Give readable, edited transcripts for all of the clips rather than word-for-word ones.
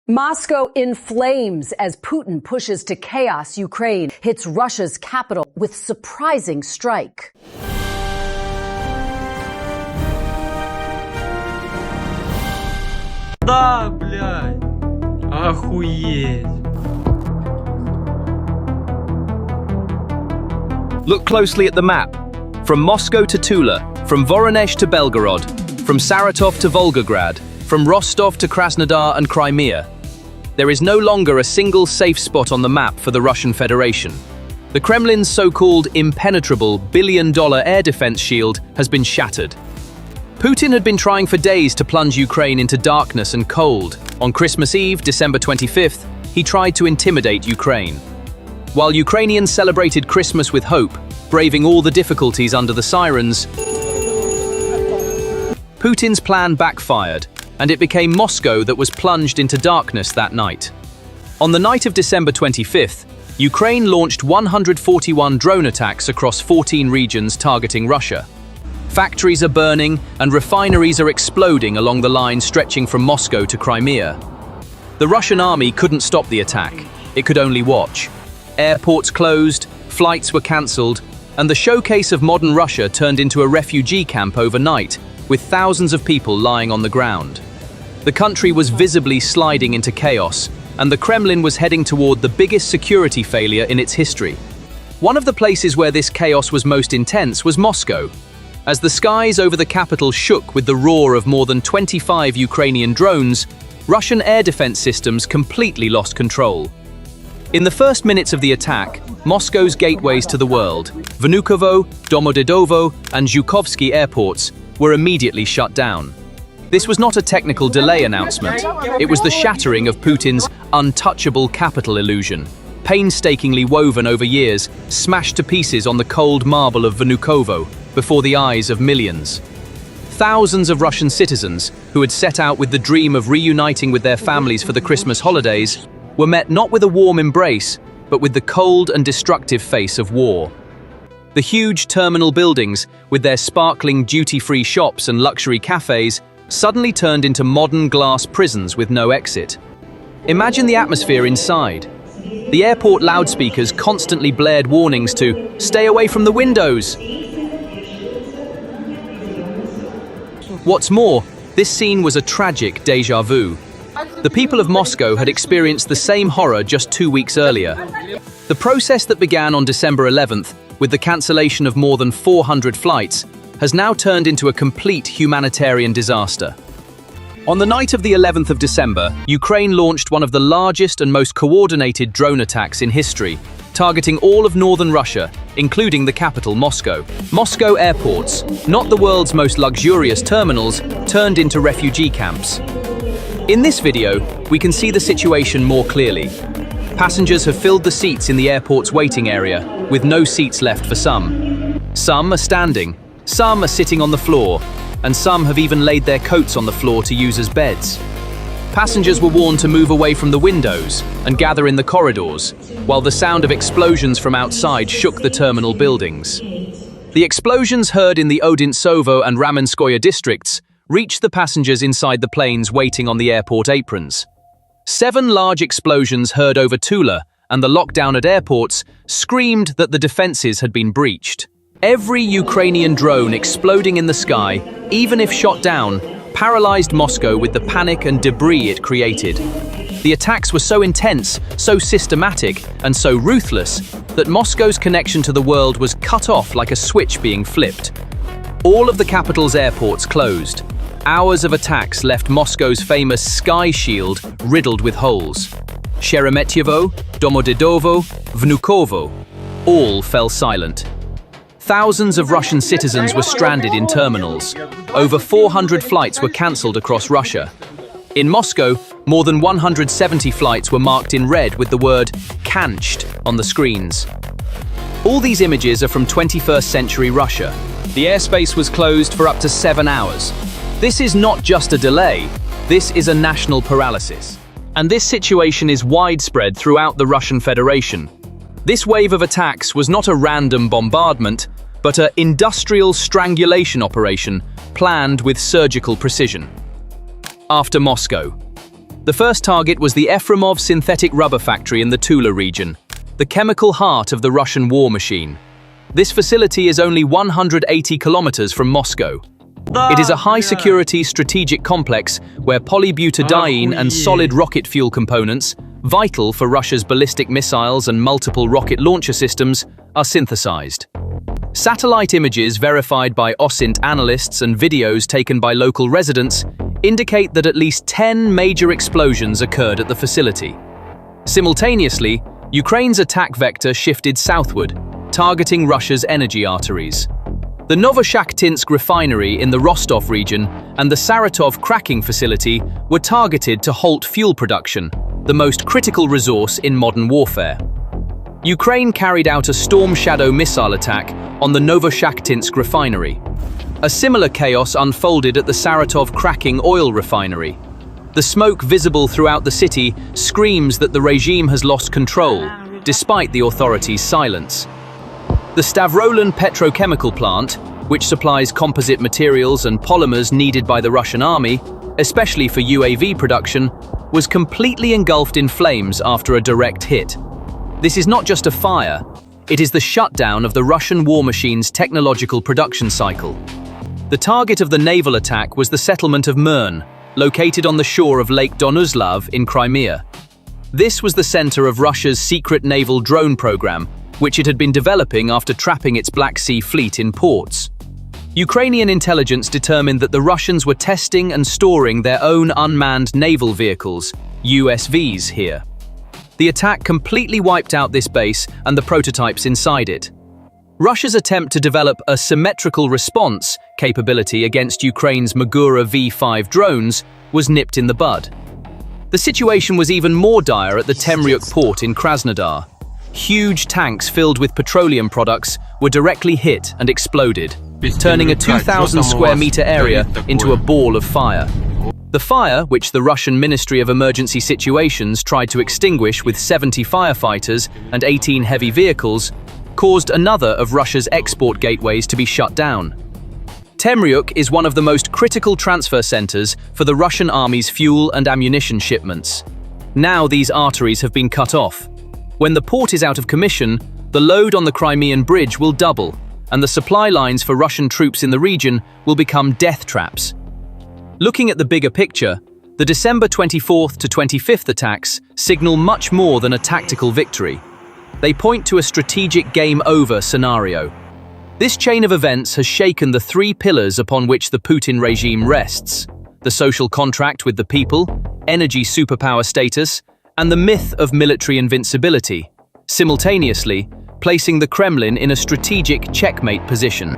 Moscow in flames as Putin pushes to chaos Ukraine, hits Russia's capital with surprising strike. Да, блядь. Охуеть. Look closely at the map. From Moscow to Tula, from Voronezh to Belgorod, from Saratov to Volgograd, from Rostov to Krasnodar and Crimea. There is no longer a single safe spot on the map for the Russian Federation. The Kremlin's so-called impenetrable billion-dollar air defense shield has been shattered. Putin had been trying for days to plunge Ukraine into darkness and cold. On Christmas Eve, December 25th, he tried to intimidate Ukraine. While Ukrainians celebrated Christmas with hope, braving all the difficulties under the sirens, Putin's plan backfired, and it became Moscow that was plunged into darkness that night. On the night of December 25th, Ukraine launched 141 drone attacks across 14 regions targeting Russia. Factories are burning and refineries are exploding along the line stretching from Moscow to Crimea. The Russian army couldn't stop the attack, it could only watch. Airports closed, flights were cancelled, and the showcase of modern Russia turned into a refugee camp overnight, with thousands of people lying on the ground. The country was visibly sliding into chaos, and the Kremlin was heading toward the biggest security failure in its history. One of the places where this chaos was most intense was Moscow. As the skies over the capital shook with the roar of more than 25 Ukrainian drones, Russian air defense systems completely lost control. In the first minutes of the attack, Moscow's gateways to the world, Vnukovo, Domodedovo, and Zhukovsky airports, were immediately shut down. This was not a technical delay announcement, it was the shattering of Putin's untouchable capital illusion, painstakingly woven over years, smashed to pieces on the cold marble of Vnukovo before the eyes of millions. Thousands of Russian citizens, who had set out with the dream of reuniting with their families for the Christmas holidays, were met not with a warm embrace, but with the cold and destructive face of war. The huge terminal buildings, with their sparkling duty-free shops and luxury cafes, suddenly turned into modern glass prisons with no exit. Imagine the atmosphere inside. The airport loudspeakers constantly blared warnings to "Stay away from the windows." What's more, this scene was a tragic déjà vu. The people of Moscow had experienced the same horror just 2 weeks earlier. The process that began on December 11th, with the cancellation of more than 400 flights, has now turned into a complete humanitarian disaster. On the night of the 11th of December, Ukraine launched one of the largest and most coordinated drone attacks in history, targeting all of northern Russia, including the capital, Moscow. Moscow airports, not the world's most luxurious terminals, turned into refugee camps. In this video, we can see the situation more clearly. Passengers have filled the seats in the airport's waiting area, with no seats left for some. Some are standing, some are sitting on the floor, and some have even laid their coats on the floor to use as beds. Passengers were warned to move away from the windows and gather in the corridors, while the sound of explosions from outside shook the terminal buildings. The explosions heard in the Odintsovo and Ramenskoye districts reached the passengers inside the planes waiting on the airport aprons. 7 large explosions heard over Tula and the lockdown at airports screamed that the defenses had been breached. Every Ukrainian drone exploding in the sky, even if shot down, paralyzed Moscow with the panic and debris it created. The attacks were so intense, so systematic, and so ruthless that Moscow's connection to the world was cut off like a switch being flipped. All of the capital's airports closed. Hours of attacks left Moscow's famous sky shield riddled with holes. Sheremetyevo, Domodedovo, Vnukovo, all fell silent. Thousands of Russian citizens were stranded in terminals. Over 400 flights were cancelled across Russia. In Moscow, more than 170 flights were marked in red with the word "cancelled" on the screens. All these images are from 21st century Russia. The airspace was closed for up to 7 hours. This is not just a delay, this is a national paralysis. And this situation is widespread throughout the Russian Federation. This wave of attacks was not a random bombardment, but an industrial strangulation operation planned with surgical precision. After Moscow. The first target was the Efremov synthetic rubber factory in the Tula region, the chemical heart of the Russian war machine. This facility is only 180 kilometers from Moscow. It is a high-security strategic complex where polybutadiene and solid rocket fuel components, vital for Russia's ballistic missiles and multiple rocket launcher systems, are synthesized. Satellite images verified by OSINT analysts and videos taken by local residents indicate that at least 10 major explosions occurred at the facility. Simultaneously, Ukraine's attack vector shifted southward, targeting Russia's energy arteries. The Novoshakhtinsk refinery in the Rostov region and the Saratov cracking facility were targeted to halt fuel production, the most critical resource in modern warfare. Ukraine carried out a Storm Shadow missile attack on the Novoshakhtinsk refinery. A similar chaos unfolded at the Saratov cracking oil refinery. The smoke visible throughout the city screams that the regime has lost control, despite the authorities' silence. The Stavrolen petrochemical plant, which supplies composite materials and polymers needed by the Russian army, especially for UAV production, was completely engulfed in flames after a direct hit. This is not just a fire, it is the shutdown of the Russian war machine's technological production cycle. The target of the naval attack was the settlement of Myrne, located on the shore of Lake Donuslav in Crimea. This was the center of Russia's secret naval drone program, which it had been developing after trapping its Black Sea fleet in ports. Ukrainian intelligence determined that the Russians were testing and storing their own unmanned naval vehicles, USVs, here. The attack completely wiped out this base and the prototypes inside it. Russia's attempt to develop a symmetrical response capability against Ukraine's Magura V5 drones was nipped in the bud. The situation was even more dire at the Temryuk port in Krasnodar. Huge tanks filled with petroleum products were directly hit and exploded, turning a 2,000 square meter area into a ball of fire. The fire, which the Russian Ministry of Emergency Situations tried to extinguish with 70 firefighters and 18 heavy vehicles, caused another of Russia's export gateways to be shut down. Temryuk is one of the most critical transfer centers for the Russian army's fuel and ammunition shipments. Now these arteries have been cut off. When the port is out of commission, the load on the Crimean bridge will double, and the supply lines for Russian troops in the region will become death traps. Looking at the bigger picture, the December 24th to 25th attacks signal much more than a tactical victory. They point to a strategic game-over scenario. This chain of events has shaken the three pillars upon which the Putin regime rests: the social contract with the people, energy superpower status, and the myth of military invincibility, simultaneously placing the Kremlin in a strategic checkmate position.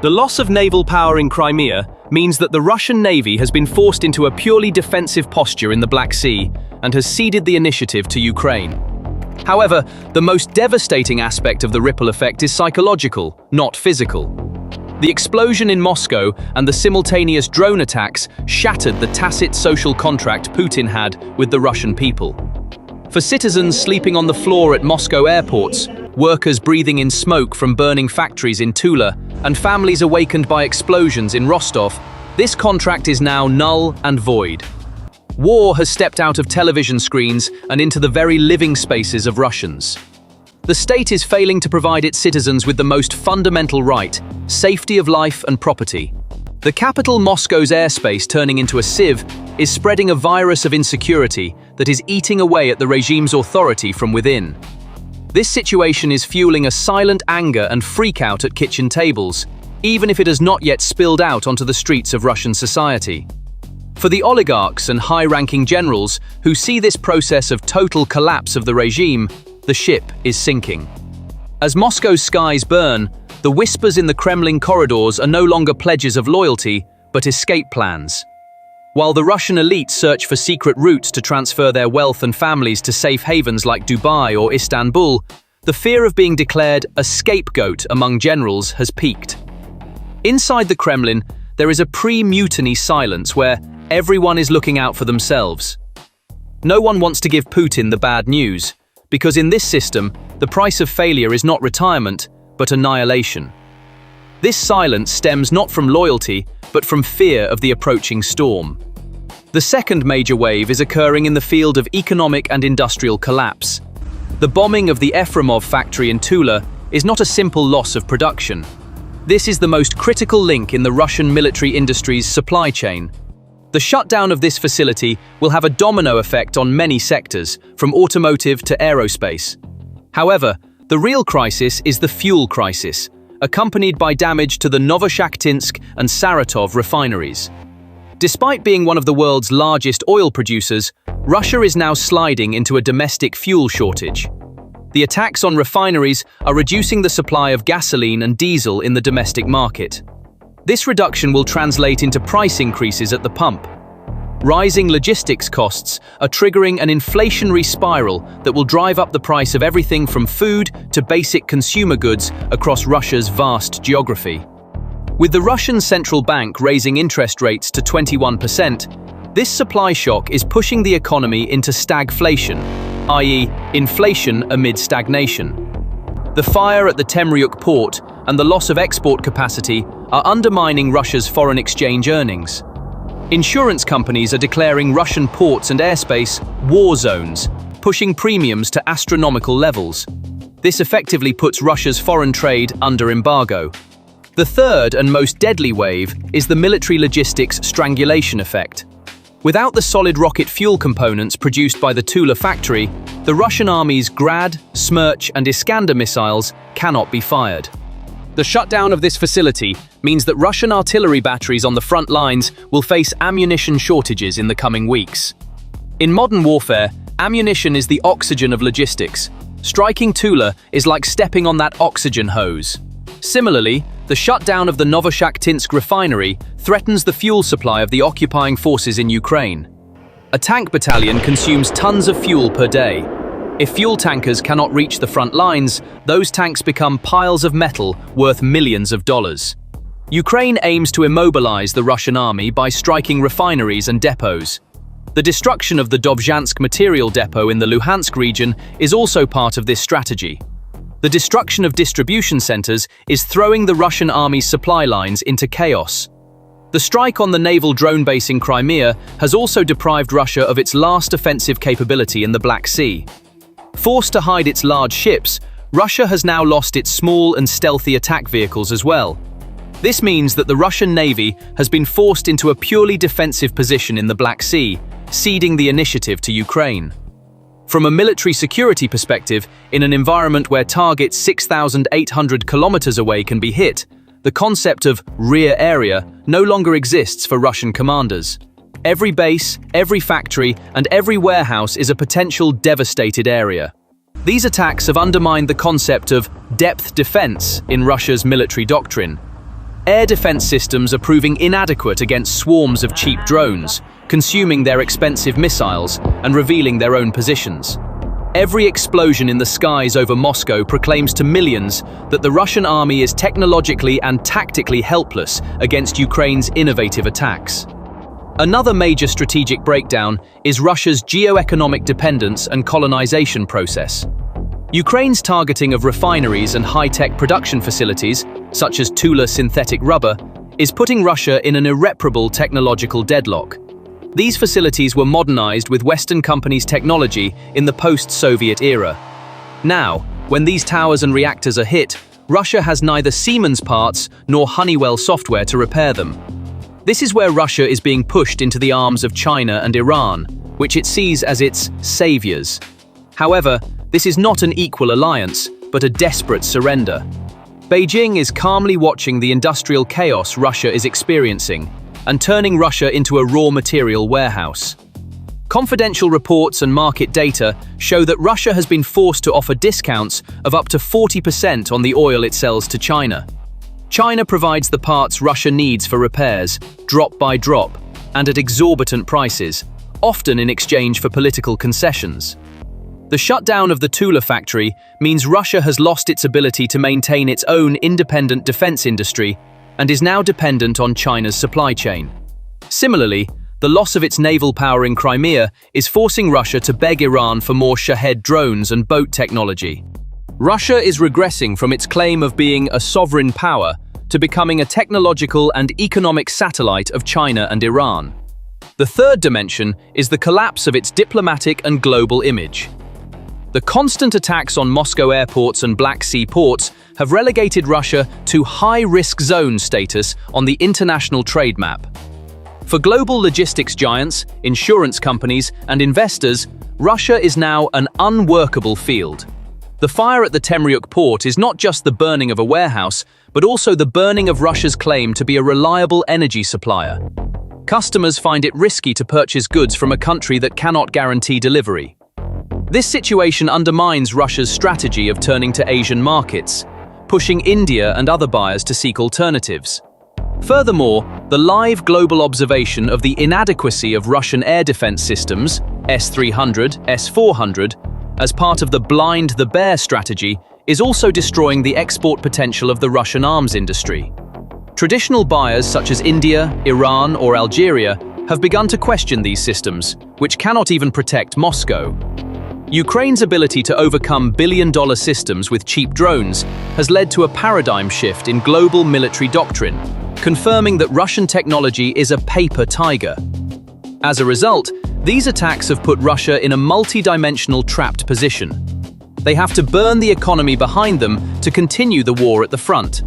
The loss of naval power in Crimea means that the Russian Navy has been forced into a purely defensive posture in the Black Sea and has ceded the initiative to Ukraine. However, the most devastating aspect of the ripple effect is psychological, not physical. The explosion in Moscow and the simultaneous drone attacks shattered the tacit social contract Putin had with the Russian people. For citizens sleeping on the floor at Moscow airports, workers breathing in smoke from burning factories in Tula, and families awakened by explosions in Rostov, this contract is now null and void. War has stepped out of television screens and into the very living spaces of Russians. The state is failing to provide its citizens with the most fundamental right, safety of life and property. The capital Moscow's airspace turning into a sieve is spreading a virus of insecurity that is eating away at the regime's authority from within. This situation is fueling a silent anger and freak-out at kitchen tables, even if it has not yet spilled out onto the streets of Russian society. For the oligarchs and high-ranking generals who see this process of total collapse of the regime, the ship is sinking. As Moscow's skies burn, the whispers in the Kremlin corridors are no longer pledges of loyalty, but escape plans. While the Russian elite search for secret routes to transfer their wealth and families to safe havens like Dubai or Istanbul, the fear of being declared a scapegoat among generals has peaked. Inside the Kremlin, there is a pre-mutiny silence where everyone is looking out for themselves. No one wants to give Putin the bad news, because in this system, the price of failure is not retirement, but annihilation. This silence stems not from loyalty, but from fear of the approaching storm. The second major wave is occurring in the field of economic and industrial collapse. The bombing of the Efremov factory in Tula is not a simple loss of production. This is the most critical link in the Russian military industry's supply chain. The shutdown of this facility will have a domino effect on many sectors, from automotive to aerospace. However, the real crisis is the fuel crisis, accompanied by damage to the Novoshakhtinsk and Saratov refineries. Despite being one of the world's largest oil producers, Russia is now sliding into a domestic fuel shortage. The attacks on refineries are reducing the supply of gasoline and diesel in the domestic market. This reduction will translate into price increases at the pump. Rising logistics costs are triggering an inflationary spiral that will drive up the price of everything from food to basic consumer goods across Russia's vast geography. With the Russian central bank raising interest rates to 21%, this supply shock is pushing the economy into stagflation, i.e., inflation amid stagnation. The fire at the Temryuk port and the loss of export capacity are undermining Russia's foreign exchange earnings. Insurance companies are declaring Russian ports and airspace war zones, pushing premiums to astronomical levels. This effectively puts Russia's foreign trade under embargo. The third and most deadly wave is the military logistics strangulation effect. Without the solid rocket fuel components produced by the Tula factory, the Russian army's Grad, Smerch and Iskander missiles cannot be fired. The shutdown of this facility means that Russian artillery batteries on the front lines will face ammunition shortages in the coming weeks. In modern warfare, ammunition is the oxygen of logistics. Striking Tula is like stepping on that oxygen hose. Similarly, the shutdown of the Novoshakhtinsk refinery threatens the fuel supply of the occupying forces in Ukraine. A tank battalion consumes tons of fuel per day. If fuel tankers cannot reach the front lines, those tanks become piles of metal worth millions of dollars. Ukraine aims to immobilize the Russian army by striking refineries and depots. The destruction of the Dobzhansk material depot in the Luhansk region is also part of this strategy. The destruction of distribution centers is throwing the Russian army's supply lines into chaos. The strike on the naval drone base in Crimea has also deprived Russia of its last offensive capability in the Black Sea. Forced to hide its large ships, Russia has now lost its small and stealthy attack vehicles as well. This means that the Russian Navy has been forced into a purely defensive position in the Black Sea, ceding the initiative to Ukraine. From a military security perspective, in an environment where targets 6,800 kilometers away can be hit, the concept of rear area no longer exists for Russian commanders. Every base, every factory, and every warehouse is a potential devastated area. These attacks have undermined the concept of depth defense in Russia's military doctrine. Air defense systems are proving inadequate against swarms of cheap drones, consuming their expensive missiles and revealing their own positions. Every explosion in the skies over Moscow proclaims to millions that the Russian army is technologically and tactically helpless against Ukraine's innovative attacks. Another major strategic breakdown is Russia's geo-economic dependence and colonization process. Ukraine's targeting of refineries and high-tech production facilities, such as Tula synthetic rubber, is putting Russia in an irreparable technological deadlock. These facilities were modernized with Western companies' technology in the post-Soviet era. Now, when these towers and reactors are hit, Russia has neither Siemens parts nor Honeywell software to repair them. This is where Russia is being pushed into the arms of China and Iran, which it sees as its saviors. However, this is not an equal alliance, but a desperate surrender. Beijing is calmly watching the industrial chaos Russia is experiencing and turning Russia into a raw material warehouse. Confidential reports and market data show that Russia has been forced to offer discounts of up to 40% on the oil it sells to China. China provides the parts Russia needs for repairs, drop by drop, and at exorbitant prices, often in exchange for political concessions. The shutdown of the Tula factory means Russia has lost its ability to maintain its own independent defense industry and is now dependent on China's supply chain. Similarly, the loss of its naval power in Crimea is forcing Russia to beg Iran for more Shahed drones and boat technology. Russia is regressing from its claim of being a sovereign power to becoming a technological and economic satellite of China and Iran. The third dimension is the collapse of its diplomatic and global image. The constant attacks on Moscow airports and Black Sea ports have relegated Russia to high-risk zone status on the international trade map. For global logistics giants, insurance companies, and investors, Russia is now an unworkable field. The fire at the Temryuk port is not just the burning of a warehouse, but also the burning of Russia's claim to be a reliable energy supplier. Customers find it risky to purchase goods from a country that cannot guarantee delivery. This situation undermines Russia's strategy of turning to Asian markets, pushing India and other buyers to seek alternatives. Furthermore, the live global observation of the inadequacy of Russian air defense systems, S-300, S-400, as part of the blind the bear strategy, is also destroying the export potential of the Russian arms industry. Traditional buyers such as India, Iran, or Algeria have begun to question these systems, which cannot even protect Moscow. Ukraine's ability to overcome billion-dollar systems with cheap drones has led to a paradigm shift in global military doctrine, confirming that Russian technology is a paper tiger. As a result, these attacks have put Russia in a multi-dimensional trapped position. They have to burn the economy behind them to continue the war at the front.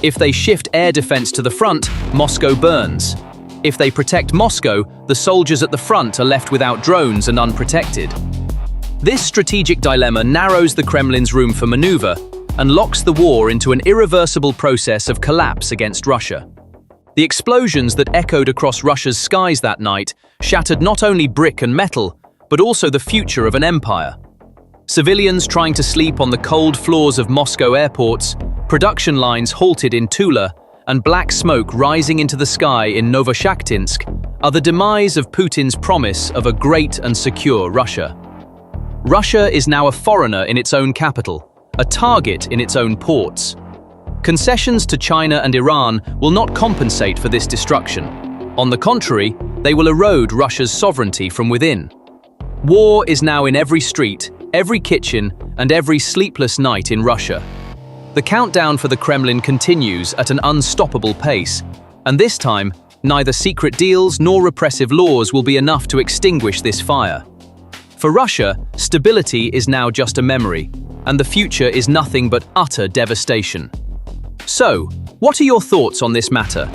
If they shift air defense to the front, Moscow burns. If they protect Moscow, the soldiers at the front are left without drones and unprotected. This strategic dilemma narrows the Kremlin's room for maneuver and locks the war into an irreversible process of collapse against Russia. The explosions that echoed across Russia's skies that night shattered not only brick and metal, but also the future of an empire. Civilians trying to sleep on the cold floors of Moscow airports, production lines halted in Tula, and black smoke rising into the sky in Novoshakhtinsk are the demise of Putin's promise of a great and secure Russia. Russia is now a foreigner in its own capital, a target in its own ports. Concessions to China and Iran will not compensate for this destruction. On the contrary, they will erode Russia's sovereignty from within. War is now in every street, every kitchen, and every sleepless night in Russia. The countdown for the Kremlin continues at an unstoppable pace, and this time, neither secret deals nor repressive laws will be enough to extinguish this fire. For Russia, stability is now just a memory, and the future is nothing but utter devastation. So, what are your thoughts on this matter?